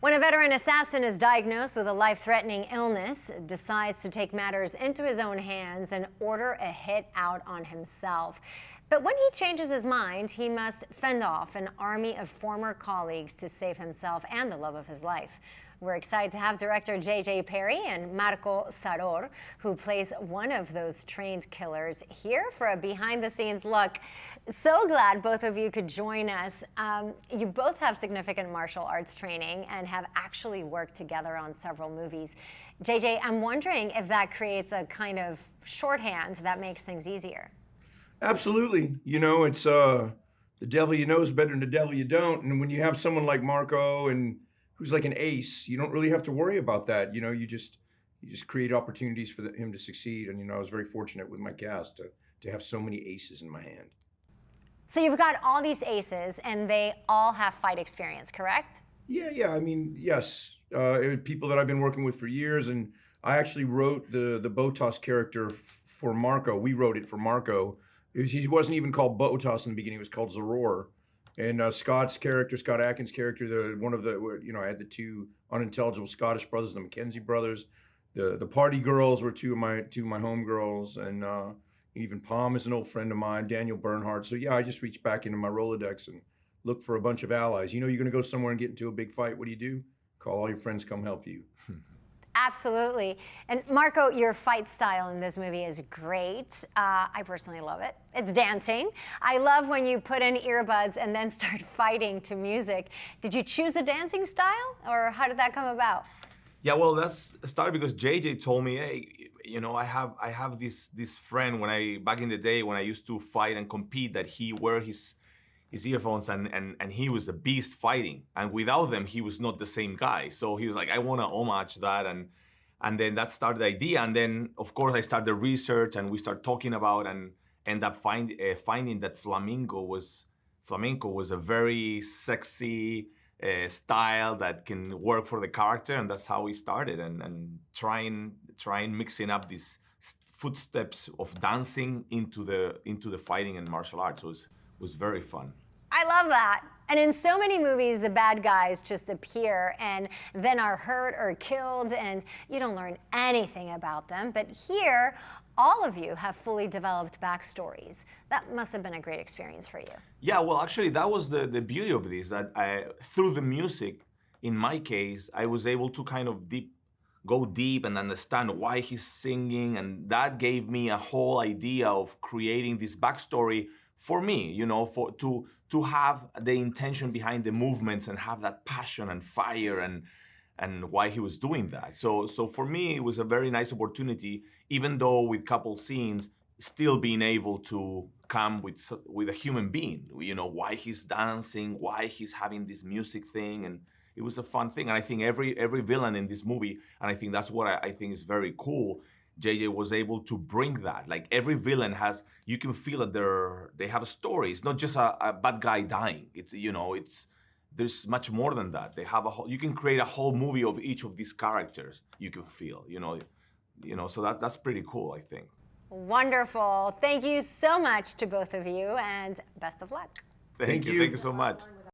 When a veteran assassin is diagnosed with a life-threatening illness, decides to take matters into his own hands and order a hit out on himself. But when he changes his mind, he must fend off an army of former colleagues to save himself and the love of his life. We're excited to have director Perry and Marko Zaror, who plays one of those trained killers, here for a behind-the-scenes look. So glad both of you could join us. You both have significant martial arts training and have actually worked together on several movies. I'm wondering if that creates a kind of shorthand that makes things easier. Absolutely. You know, it's the devil you know is better than the devil you don't. And when you have someone like Marko and who's like an ace, you don't really have to worry about that. You know, you just create opportunities for him to succeed. And, you know, I was very fortunate with my cast to have so many aces in my hand. So you've got all these aces and they all have fight experience, correct? Yeah. I mean, yes. People that I've been working with for years. And I actually wrote the Botas character for Marko. We wrote it for Marko. He wasn't even called Botas in the beginning. It was called Zaror. And Scott Atkins' character, I had the two unintelligible Scottish brothers, the Mackenzie brothers. The party girls were two of my homegirls, and even Palm is an old friend of mine, Daniel Bernhardt. So yeah, I just reached back into my Rolodex and looked for a bunch of allies. You know, you're going to go somewhere and get into a big fight. What do? Call all your friends, come help you. Absolutely. And Marko, your fight style in this movie is great. I personally love it. It's dancing. I love when you put in earbuds and then start fighting to music. Did you choose a dancing style, or how did that come about? Yeah, well, that's started because told me, hey, you know, I have this friend back in the day when I used to fight and compete, that he wear his earphones and he was a beast fighting, and without them he was not the same guy. So he was like, I want to homage that, and then that started the idea. And then of course I started the research and we started talking about and end up finding that flamenco was a very sexy style that can work for the character, and that's how we started and trying mixing up these footsteps of dancing into the fighting and martial arts was very fun. I love that. And in so many movies, the bad guys just appear and then are hurt or killed, and you don't learn anything about them. But here, all of you have fully developed backstories. That must have been a great experience for you. Yeah, well, actually, that was the beauty of this, that through the music, in my case, I was able to kind of go deep and understand why he's singing, and that gave me a whole idea of creating this backstory for me, you know, to have the intention behind the movements and have that passion and fire and why he was doing that. So for me, it was a very nice opportunity, even though with couple scenes, still being able to come with a human being, you know, why he's dancing, why he's having this music thing, and it was a fun thing. And I think every villain in this movie, and I think that's what I think is very cool, was able to bring that. Like every villain you can feel that they have a story. It's not just a bad guy dying. It's, you know, there's much more than that. You can create a whole movie of each of these characters. You can feel, you know, so that's pretty cool, I think. Wonderful. Thank you so much to both of you, and best of luck. Thank you so much.